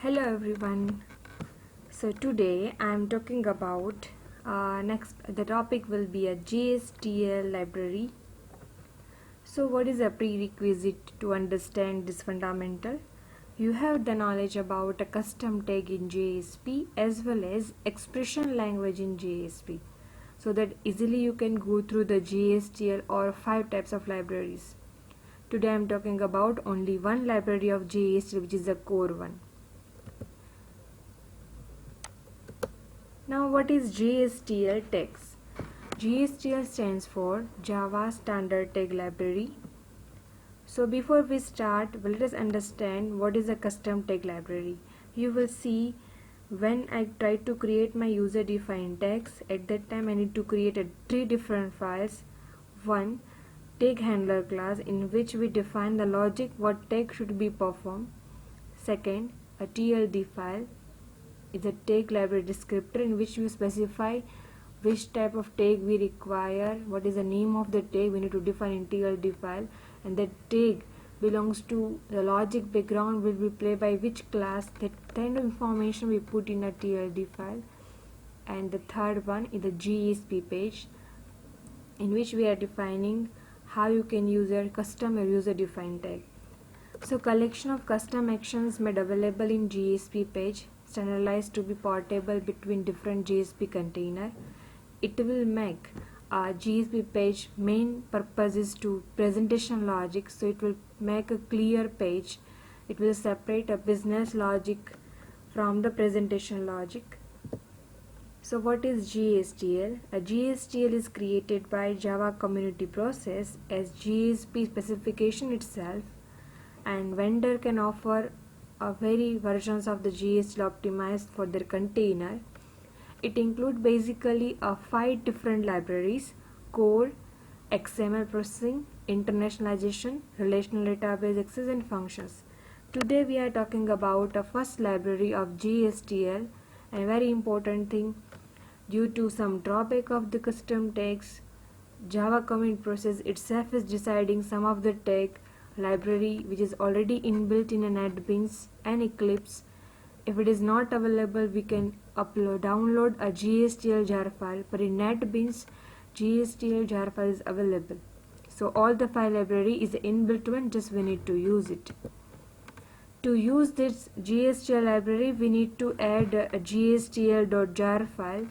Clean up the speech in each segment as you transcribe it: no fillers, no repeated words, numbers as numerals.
Hello everyone. So today I am talking about the topic will be a JSTL library. So what is a prerequisite to understand this fundamental? You have the knowledge about a custom tag in JSP as well as expression language in JSP, so that easily you can go through the JSTL or 5 types of libraries. Today I am talking about only one library of JSTL, which is the core one. Now what is JSTL tags? JSTL stands for Java Standard Tag Library. So before we start, let us understand what is a custom tag library. You will see when I try to create my user defined tags, at that time I need to create three different files. One, tag handler class, in which we define the logic what tag should be performed. Second, a TLD file is a tag library descriptor, in which we specify which type of tag we require, what is the name of the tag we need to define in TLD file, and that tag belongs to the logic background will be played by which class. That kind of information we put in a TLD file. And the third one is the JSP page, in which we are defining how you can use your custom or user defined tag. So collection of custom actions made available in JSP page, standardized to be portable between different JSP container. It will make a JSP page main purpose is to presentation logic, so it will make a clear page. It will separate a business logic from the presentation logic. So what is JSTL? A JSTL is created by Java community process as JSP specification itself, and vendor can offer a very versions of the JSTL optimized for their container. It includes basically 5 different libraries: core, XML processing, internationalization, relational database access, and functions. Today we are talking about a first library of JSTL, and very important thing, due to some drawback of the custom tags, Java commit process itself is deciding some of the tag library which is already inbuilt in a NetBeans and Eclipse. If it is not available, we can download a JSTL jar file, but in NetBeans JSTL jar file is available. So all the file library is inbuilt one, just we need to use it. To use this JSTL library, we need to add a JSTL.jar file.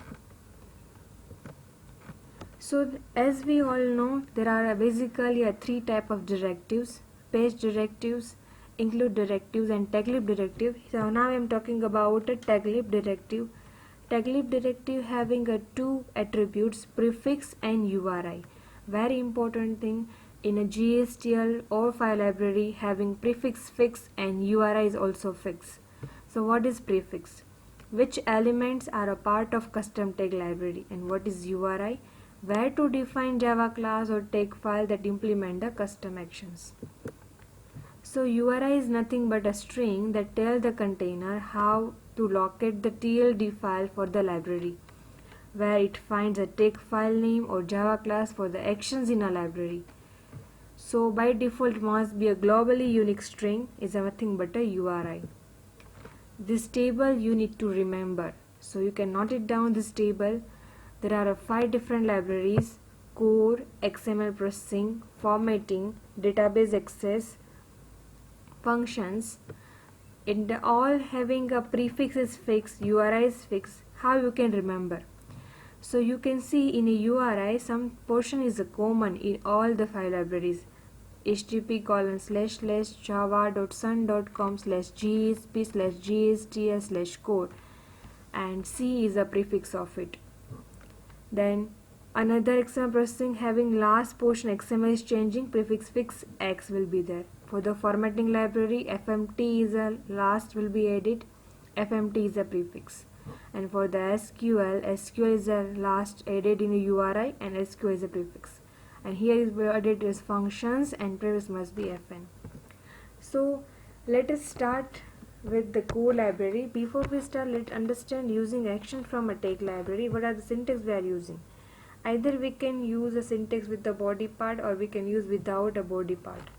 So as we all know, there are basically 3 type of directives: page directives, include directives, and taglib directive. So now I am talking about a taglib directive. Taglib directive having 2 attributes, prefix and URI. Very important thing in a JSTL or file library, having prefix fixed and URI is also fixed. So what is prefix? Which elements are a part of custom tag library? And what is URI? Where to define Java class or tag file that implement the custom actions. So URI is nothing but a string that tells the container how to locate the TLD file for the library, where it finds a tag file name or Java class for the actions in a library. So by default must be a globally unique string, is nothing but a URI. This table you need to remember, so you can note it down. This table, there are 5 different libraries: core, XML processing, formatting, database access, functions. In all having a prefix is fixed, URI is fixed. How you can remember? So you can see in a URI some portion is common in all the 5 libraries: http://java.sun.com/gsp/gstl/core, and C is a prefix of it. Then another XML processing having last portion XML is changing, prefix fix X will be there. For the formatting library, FMT is a last will be added, FMT is a prefix. And for the SQL is a last added in a URI, and SQL is a prefix. And here is where added is functions, and prefix must be FN. So let us start with the core library. Before we start, let's understand using action from a tag library. What are the syntax we are using? Either we can use a syntax with the body part, or we can use without a body part,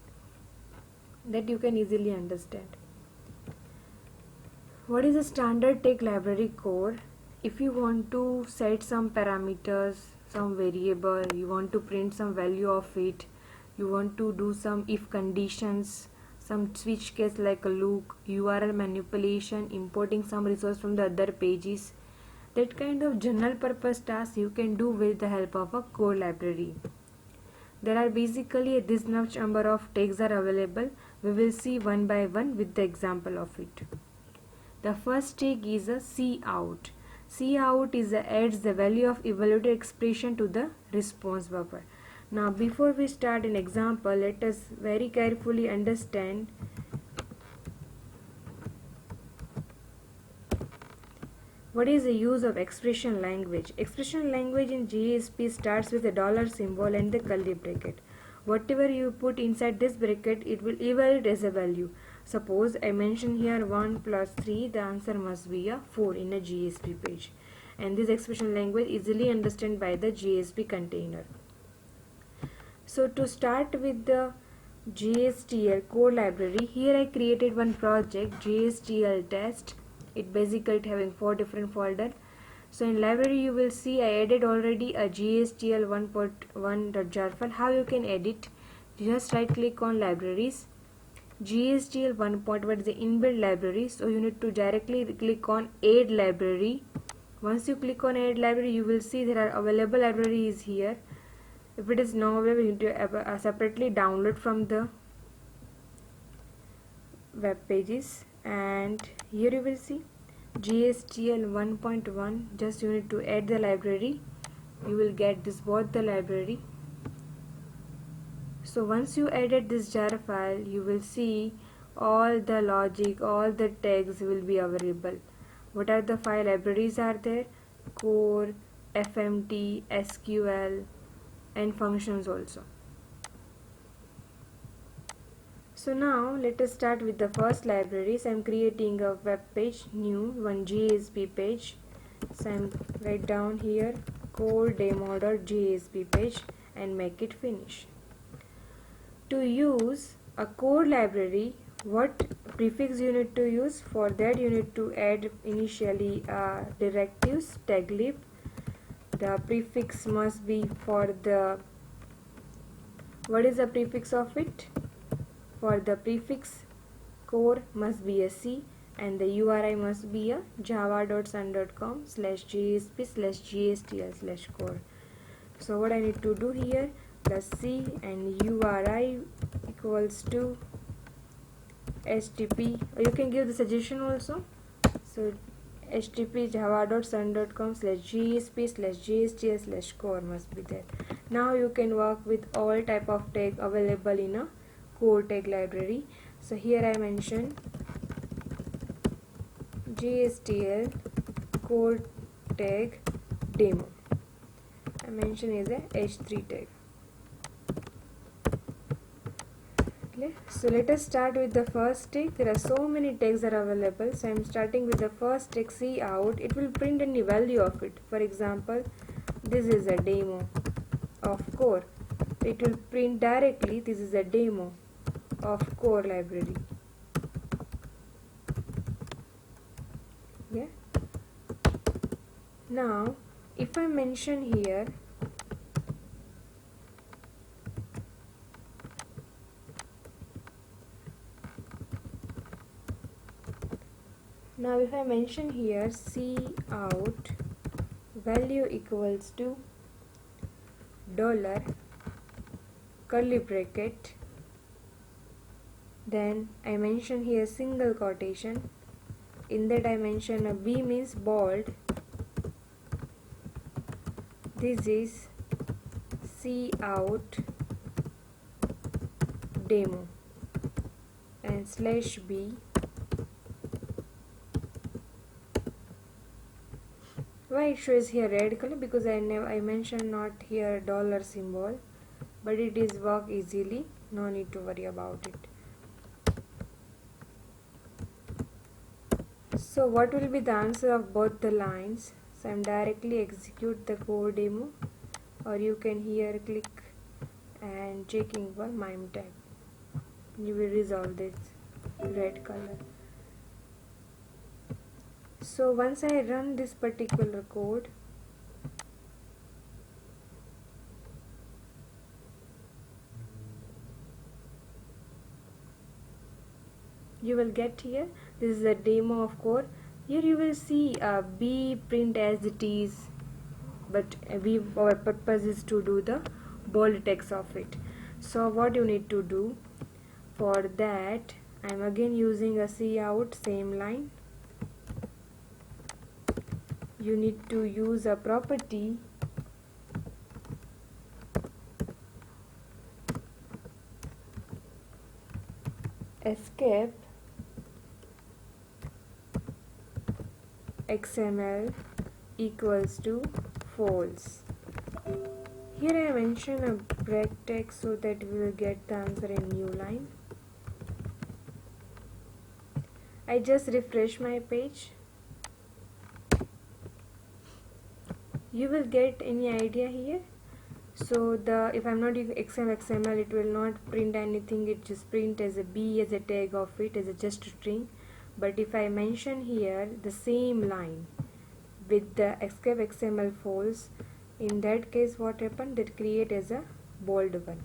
that you can easily understand. What is a standard text library core? If you want to set some parameters, some variable, you want to print some value of it, you want to do some if conditions, some switch case like a loop, URL manipulation, importing some resource from the other pages, that kind of general purpose tasks you can do with the help of a core library. There are basically this much number of tags are available. We will see one by one with the example of it. The first tag is a cout. Cout is adds the value of evaluated expression to the response buffer. Now before we start an example, let us very carefully understand what is the use of expression language. Expression language in JSP starts with a dollar symbol and the curly bracket. Whatever you put inside this bracket, it will evaluate as a value. Suppose I mention here 1 plus 3, the answer must be a 4 in a JSP page. And this expression language easily understood by the JSP container. So to start with the JSTL core library, here I created one project, JSTL test. It basically having 4 different folders. So in library you will see I added already a JSTL 1.1.jar file. How you can edit? Just right click on libraries. JSTL 1.1 is the inbuilt library, so you need to directly click on add library. Once you click on add library, you will see there are available libraries here. If it is not available, you need to separately download from the web pages. And here you will see JSTL 1.1. Just you need to add the library. You will get this both the library. So once you edit this jar file, you will see all the logic, all the tags will be available. What are the 5 libraries are there? Core, FMT, SQL, and functions also. So now let us start with the first libraries. I am creating a web page, new one JSP page. So I am write down here core demo.jsp page and make it finish. To use a core library, what prefix you need to use? For that you need to add initially directives taglib. The prefix must be for the, what is the prefix of it? For the prefix core must be a C and the URI must be a java.sun.com/jsp/gstl/core. So what I need to do here, the C and URI equals to HTTP. You can give the suggestion also. So HTTP java.sun.com/gsp/gstl/core must be there. Now you can work with all type of tag available in a core tag library. So here I mention JSTL core tag demo. I mention is a h3 tag. Okay, so let us start with the first tag. There are so many tags are available, so I am starting with the first tag cout. It will print any value of it. For example, this is a demo of core. It will print directly this is a demo of core library. Yeah. Now if I mention here cout value equals to dollar curly bracket, then I mention here single quotation, in that I mention a B means bold, this is cout demo, and /B. Why it shows here red color? Because I mentioned not here dollar symbol, but it is work easily, no need to worry about it. So what will be the answer of both the lines? So I am directly execute the core demo, or you can here click and checking for MIME tag. You will resolve this red color. So once I run this particular code, you will get here, this is a demo of code. Here you will see b print as it is, but our purpose is to do the bold text of it. So what you need to do for that, I am again using a cout, same line. You need to use a property escape XML equals to false. Here I mention a break text so that we will get the answer in new line. I just refresh my page. You will get any idea here. So if I'm not using XML, it will not print anything. It just print as a B as a tag of it, as a just string. But if I mention here the same line with the escape XML false, in that case what happened, that create as a bold one.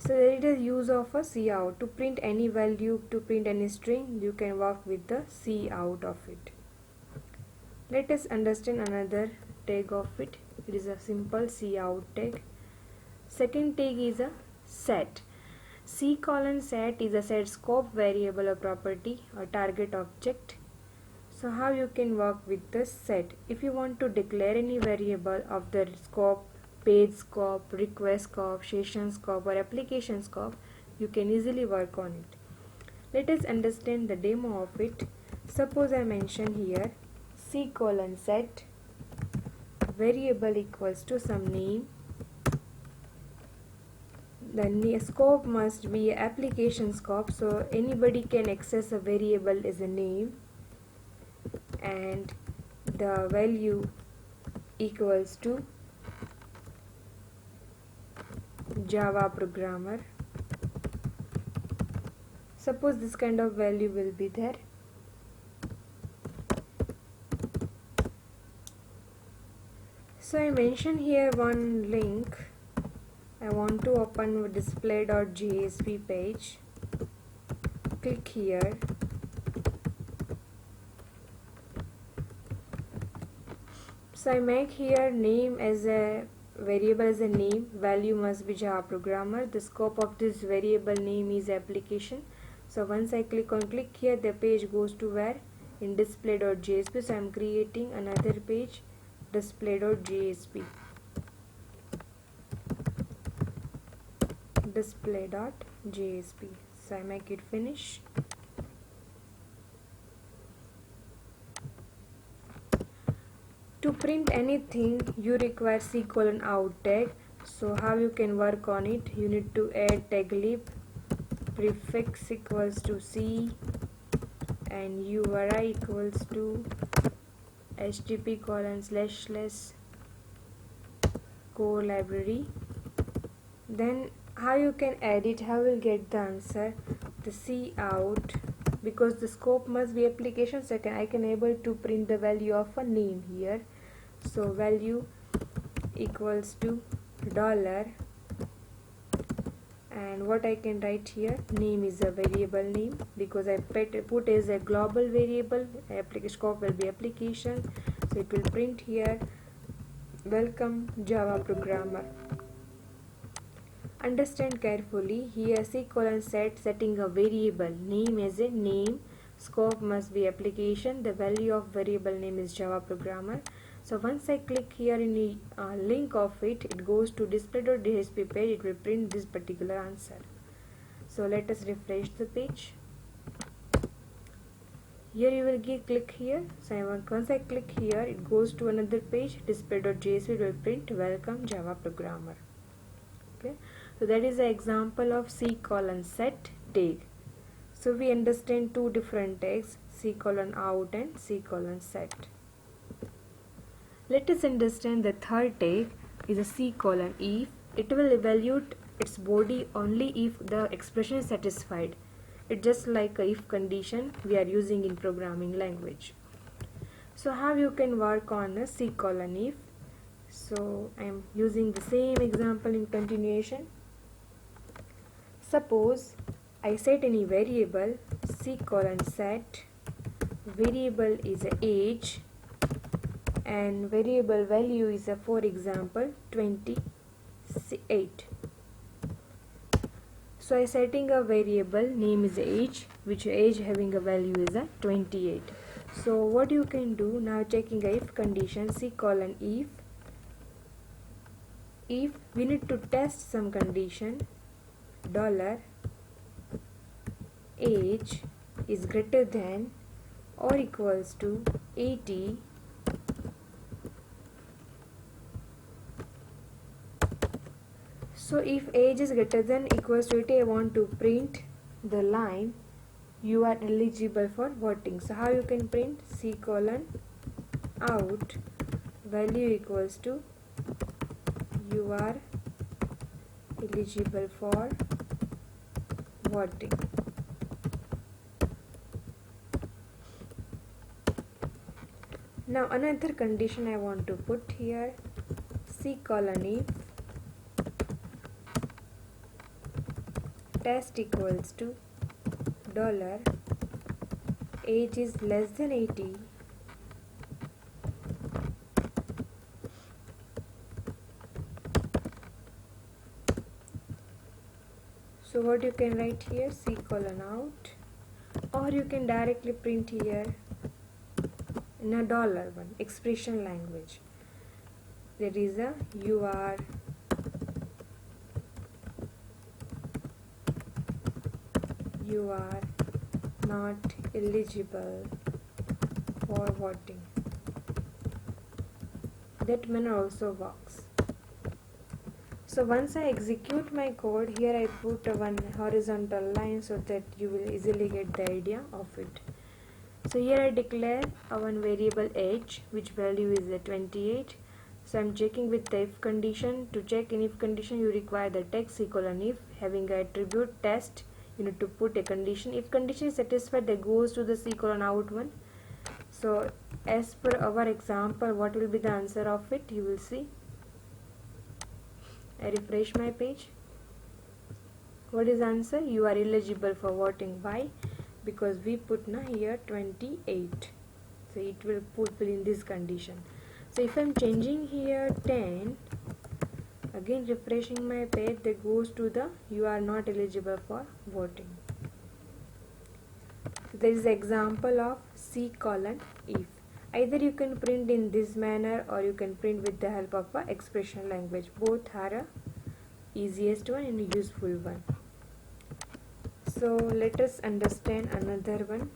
So it is use of a cout to print any value, to print any string. You can work with the cout of it. Let us understand another tag of it. It is a simple cout tag. Second tag is a set. C:set is a set scope variable or property or target object. So how you can work with the set? If you want to declare any variable of the scope, page scope, request scope, session scope or application scope, you can easily work on it. Let us understand the demo of it. Suppose I mention here C:set variable equals to some name. The scope must be application scope, so anybody can access a variable as a name, and the value equals to Java programmer. Suppose this kind of value will be there. So I mention here one link. I want to open display.jsp page. Click here. So I make here name as a variable as a name, value must be Java programmer. The scope of this variable name is application. So once I click here, the page goes to where? In display.jsp. So I am creating another page, display.jsp. display.jsp. So I make it finish. To print anything, you require C:out tag. So how you can work on it? You need to add taglib prefix equals to C and URI equals to http://core library. Then how you can add it? How will get the answer? The cout, because the scope must be application, so I can able to print the value of a name here. So value equals to $, and what I can write here, name is a variable name because I put as a global variable. Application scope will be application, so it will print here welcome Java programmer. Understand carefully here. C::set setting a variable name as a name, scope must be application, the value of variable name is Java programmer. So once I click here in the link of it, it goes to display.jsp page. It will print this particular answer. So let us refresh the page. Here you will click here. So once I click here, it goes to another page, display.jsp will print welcome Java programmer. Okay, so that is the example of C::set tag. So we understand two different tags, C::out and C::set. Let us understand the third tag is a C::if. It will evaluate its body only if the expression is satisfied. It's just like a if condition we are using in programming language. So how you can work on a C colon if? So I am using the same example in continuation. Suppose I set any variable C colon set, variable is a age and variable value is a, for example, 28. So I setting a variable name is age, which age having a value is a 28. So what you can do now, checking a if condition, C colon if we need to test some condition, dollar age is greater than or equals to 80 . So if age is greater than equals to 80, I want to print the line you are eligible for voting. So how you can print? C colon out value equals to you are eligible for voting. Now another condition I want to put here, C colon if test equals to dollar age is less than 80 . So what you can write here, C colon out, or you can directly print here in a dollar one expression language. There is a you are not eligible for voting. That manner also works. So once I execute my code, here I put one horizontal line so that you will easily get the idea of it. So here I declare one variable age, which value is 28. So I'm checking with the if condition. To check in if condition, you require the text C colon if having a attribute test. You need to put a condition. If condition is satisfied, that goes to the C colon out one. So as per our example, what will be the answer of it? You will see. I refresh my page. What is answer? You are eligible for voting. Why? Because we put na here 28. So it will put in this condition. So if I am changing here 10, again refreshing my page, that goes to the you are not eligible for voting. So there is example of C colon if. Either you can print in this manner or you can print with the help of a expression language. Both are a easiest one and a useful one. So let us understand another one.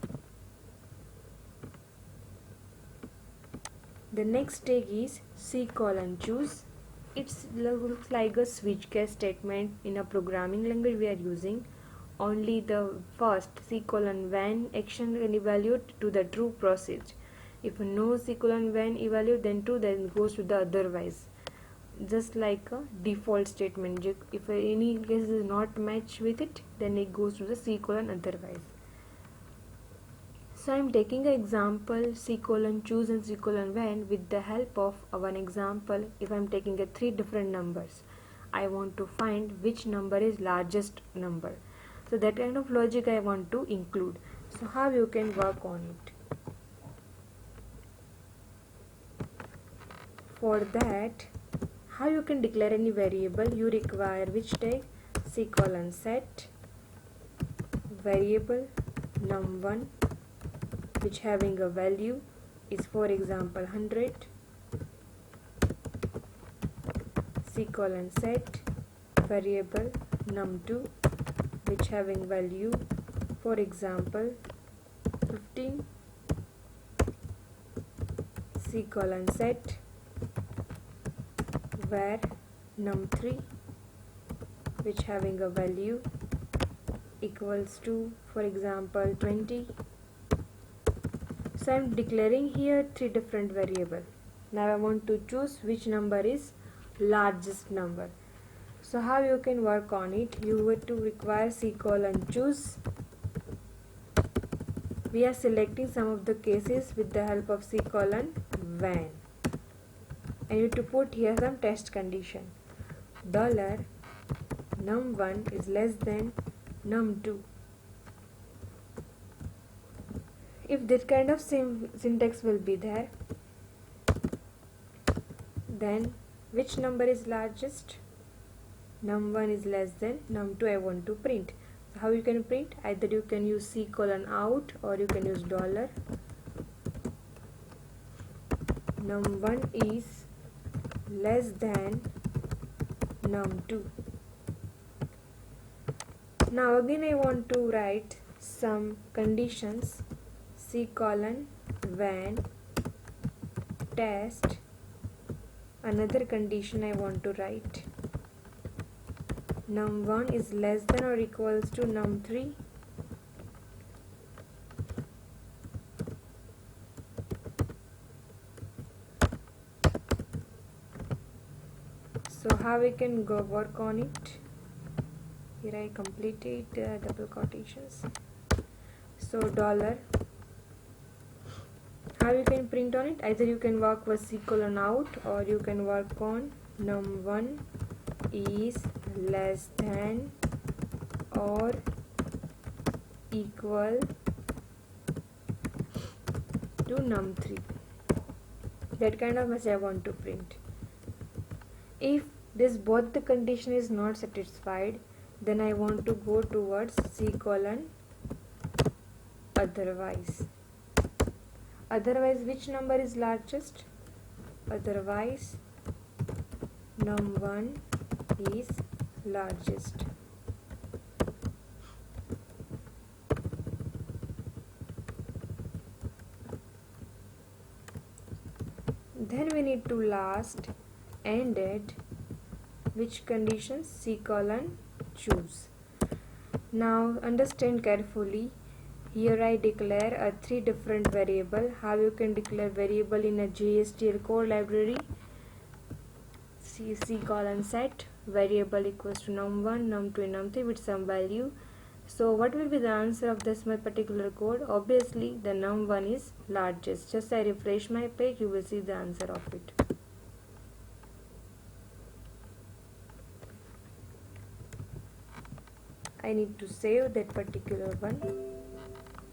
The next tag is C colon choose. It looks like a switch case statement in a programming language we are using. Only the first C colon when action can evaluate to the true proceed. If no C colon when evaluate, then true, then goes to the otherwise. Just like a default statement. If any case is not match with it, then it goes to the C colon otherwise. So I am taking an example C colon choose and C colon when with the help of one example. If I am taking 3 different numbers, I want to find which number is largest number. So that kind of logic I want to include. So how you can work on it? For that, how you can declare any variable? You require which tag? C colon set variable num1, which having a value is for example 100. C colon set variable num2, which having value for example 15. C colon set var num3, which having a value equals to for example 20. So I am declaring here 3 different variables. Now I want to choose which number is largest number. So how you can work on it? You would to require C:"choose. We are selecting some of the cases with the help of C:"when, and you have to put here some test condition. $num1 is less than num2. If this kind of syntax will be there, then which number is largest? Num1 is less than num2. I want to print. So how you can print? Either you can use C:"out or you can use $. Num1 is less than num2. Now again I want to write some conditions. C:"when test. Another condition I want to write. Num1 is less than or equals to num3. So how we can go work on it? Here I completed double quotations. So $. How you can print on it? Either you can work with C:"out or you can work on num1 is less than or equal to num3. That kind of message I want to print. If this both the condition is not satisfied, then I want to go towards C:"otherwise. Otherwise, which number is largest? Otherwise, num1 is largest. Then we need to last and add which conditions? C:"choose. Now understand carefully. Here I declare a 3 different variable. How you can declare variable in a JSTL core library? C:"set variable equals to num1, num2 and num3 with some value. So what will be the answer of this my particular code? Obviously the num1 is largest. Just I refresh my page, you will see the answer of it. I need to save that particular one,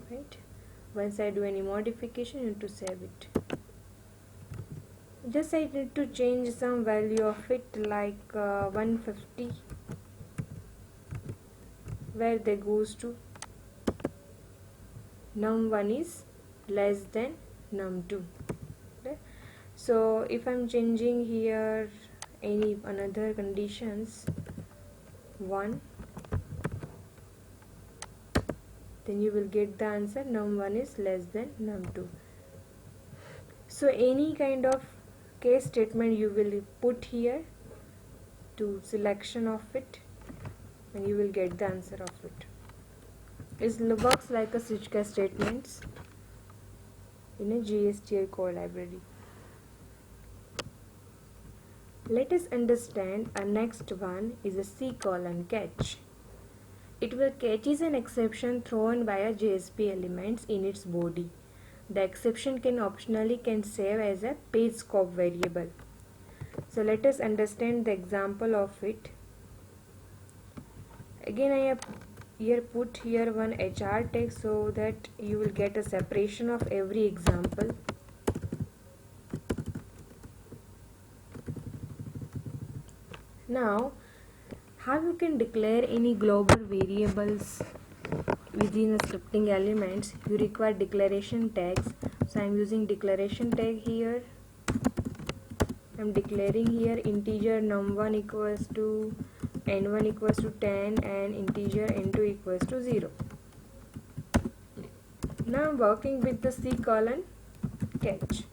right? Once I do any modification, I need to save it. Just I need to change some value of it, like 150, where they goes to num1 is less than num2. Okay? So if I'm changing here any another conditions 1, then you will get the answer num1 is less than num2. So any kind of case statement you will put here to selection of it, and you will get the answer of it. It works like a switch case statements in a JSTL core library. Let us understand our next one is a C:"catch. It will catches an exception thrown by a JSP elements in its body. The exception can optionally save as a page scope variable. So let us understand the example of it. Again I have here put here one HR tag so that you will get a separation of every example. Now how you can declare any global variables within the scripting elements? You require declaration tags. So I am using declaration tag here. I am declaring here integer num1 equals to n1 equals to 10 and integer n2 equals to 0. Now I am working with the C:"catch.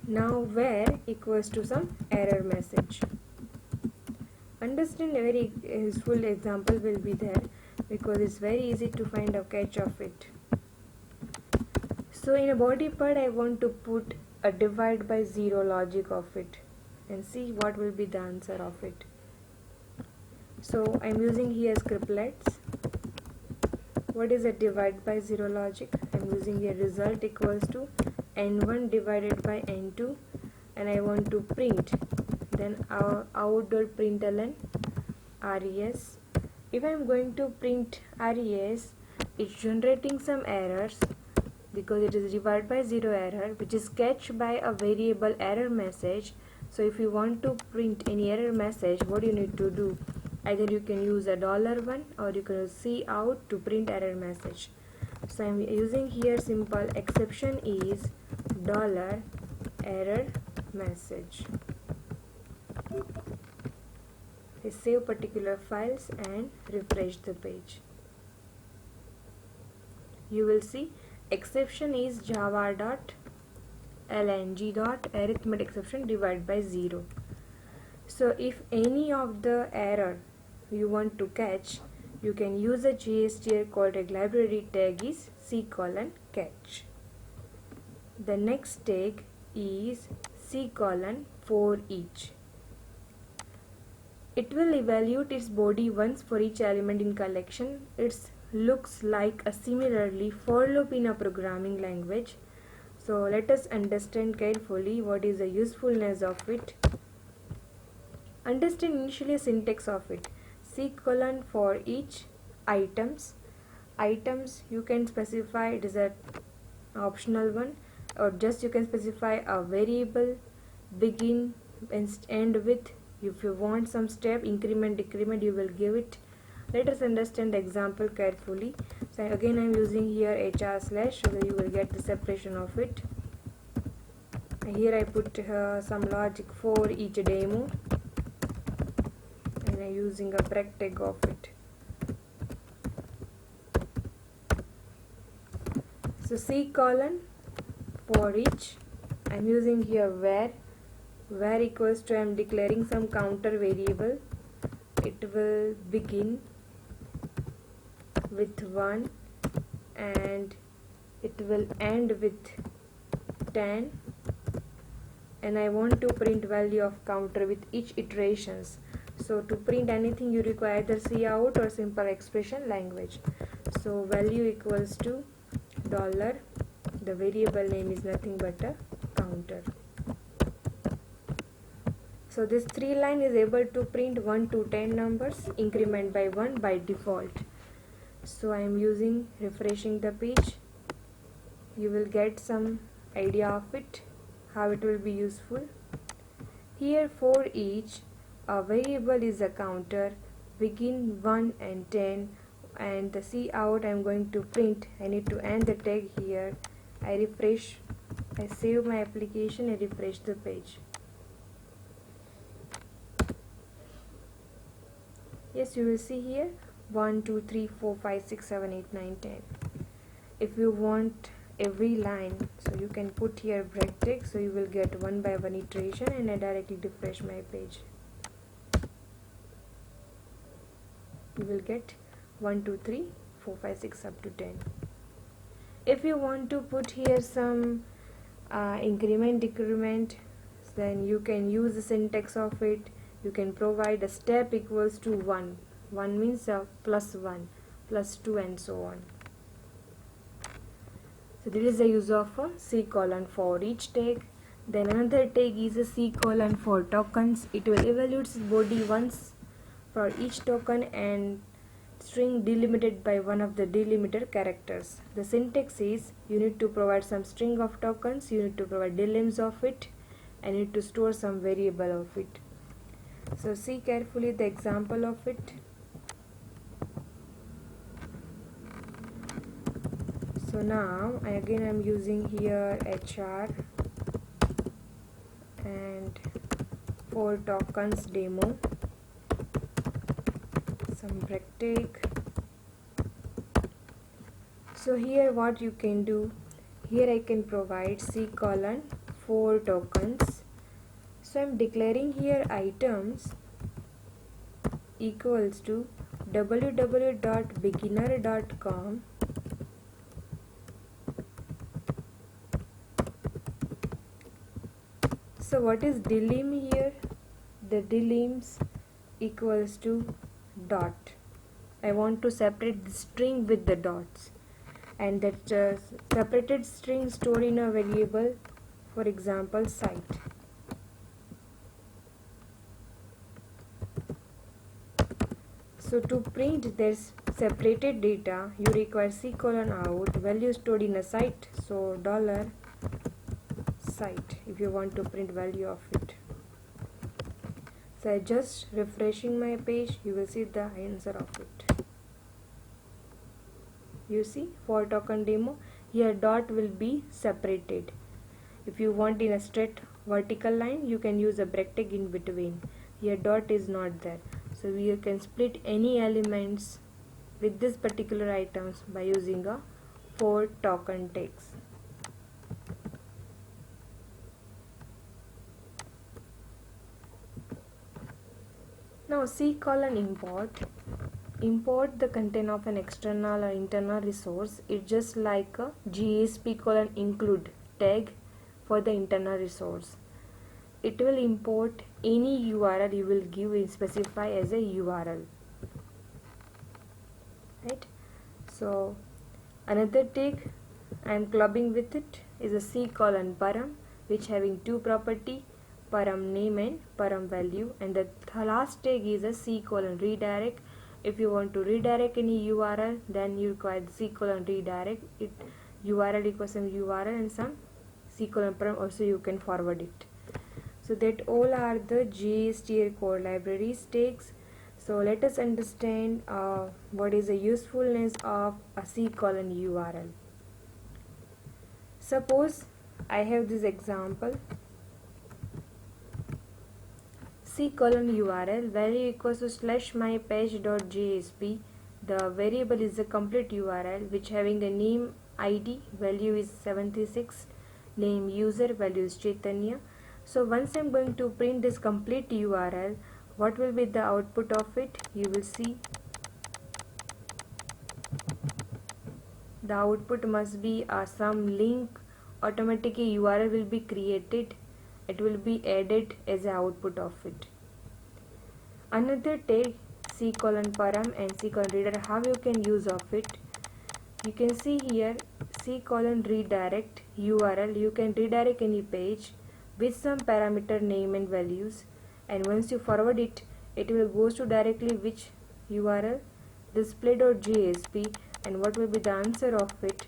Now where equals to some error message. Understand a very useful example will be there because it's very easy to find a catch of it. So in a body part I want to put a divide by 0 logic of it, and see what will be the answer of it. So I'm using here scriptlets. What is a divide by zero logic? I'm using here result equals to n1 divided by n2, and I want to print, then our out.println res. If I'm going to print res, it's generating some errors because it is divided by zero error, which is catched by a variable error message. So if you want to print any error message, what you need to do, either you can use a $1 or you can use cout to print error message. So I'm using here simple exception is $error message. I save particular files and refresh the page. You will see exception is java.lng.arithmetic exception divided by 0. So if any of the error you want to catch, you can use a JSTL called a library tag is c:catch. The next tag is c:for each. It will evaluate its body once for each element in collection. It looks like a similarly for loop in a programming language. So let us understand carefully what is the usefulness of it. Understand initially syntax of it. C:for each items. Items you can specify it is a optional one, or just you can specify a variable begin and end with. If you want some step increment decrement, you will give it. Let us understand the example carefully. So again I am using here hr/ so that you will get the separation of it. Here I put some logic for each demo, and I am using a break tag of it. So c:for each, I am using here where equals to, I am declaring some counter variable. It will begin with 1 and it will end with 10, and I want to print value of counter with each iterations. So to print anything you require either cout or simple expression language. So value equals to $, the variable name is nothing but a counter. So this 3 line is able to print 1 to 10 numbers, increment by 1 by default. So I am using refreshing the page. You will get some idea of it, how it will be useful. Here for each, a variable is a counter, begin 1 and 10, and the cout I am going to print. I need to end the tag here. I refresh, I save my application and refresh the page. Yes, you will see here 1, 2, 3, 4, 5, 6, 7, 8, 9, 10. If you want every line, so you can put here break tag, so you will get 1 by 1 iteration, and I directly refresh my page. You will get 1, 2, 3, 4, 5, 6 up to 10. If you want to put here some increment decrement, then you can use the syntax of it. You can provide a step equals to 1. 1 means plus 1, plus 2, and so on. So this is the use of a c:for each tag. Then another tag is a c:for tokens. It will evaluate its body once for each token and string delimited by one of the delimiter characters. The syntax is you need to provide some string of tokens, you need to provide delims of it, and you need to store some variable of it. So see carefully the example of it. So now again I am using here hr and for tokens demo, some break tag. So here what you can do, here I can provide c:for tokens. So I am declaring here items equals to www.beginner.com So what is delim here? the delims equals to dot. I want to separate the string with the dots, and that separated string stored in a variable, for example site. So to print this separated data, you require c:\out, value stored in a site, so $site if you want to print value of it. So just refreshing my page, you will see the answer of it. You see, for token demo, here dot will be separated. If you want in a straight vertical line, you can use a breaktick in between. Here dot is not there, so we can split any elements with this particular items by using a for token tags. Now import the content of an external or internal resource. It's just like a GSP::include tag for the internal resource. It will import any URL you will give and specify as a URL. Right? So another tag I am clubbing with it is a c::param, which having two property, param name and param value, and the last tag is a c::redirect. If you want to redirect any URL, then you require c::redirect. It URL equals some URL and some c::param also you can forward it. So that all are the GSTL core libraries tags. So let us understand what is the usefulness of a c::URL. Suppose I have this example, c::URL value equals to /mypage.jsp. The variable is the complete URL, which having the name ID, value is 76, name user, value is Chaitanya. So once I'm going to print this complete URL, what will be the output of it? You will see the output must be some link. Automatically URL will be created. It will be added as an output of it. Another tag c::param and c::redirect. How you can use of it? You can see here c::redirect URL. You can redirect any page with some parameter name and values, and once you forward it, it will goes to directly which URL? Display.jsp. And what will be the answer of it?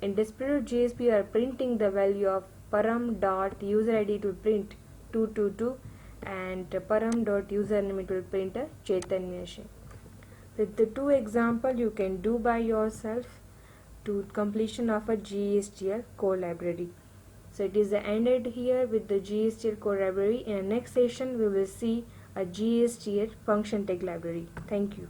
In display.jsp you are printing the value of param.user_id, it will print 222, and param.username it will print a Chaitanya. With the two example you can do by yourself to completion of a GSTL core library. So it is ended here with the GSTL core library. In the next session we will see a GSTL function tag library. Thank you.